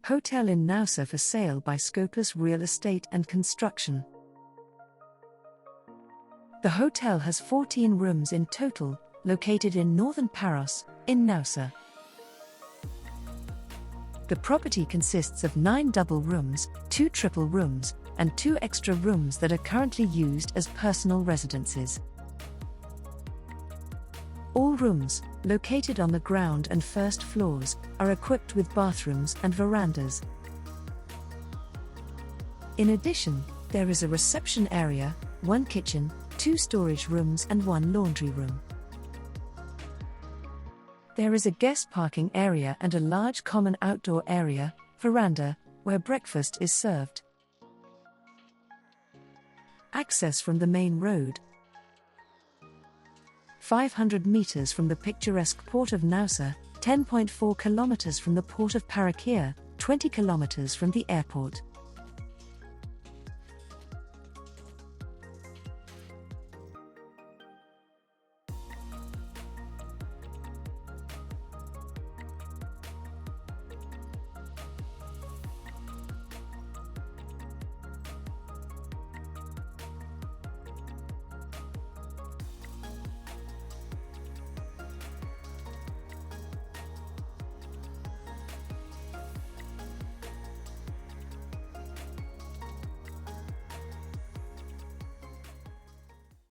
Hotel in Naousa for sale by Scopas Real Estate and Construction. The hotel has 14 rooms in total, located in northern Paros, in Naousa. The property consists of 9 double rooms, 2 triple rooms, and 2 extra rooms that are currently used as personal residences. All rooms, located on the ground and first floors, are equipped with bathrooms and verandas. In addition, there is a reception area, 1 kitchen, 2 storage rooms and 1 laundry room. There is a guest parking area and a large common outdoor area, veranda, where breakfast is served. Access from the main road. 500 meters from the picturesque port of Naousa, 10.4 kilometers from the port of Parikia, 20 kilometers from the airport.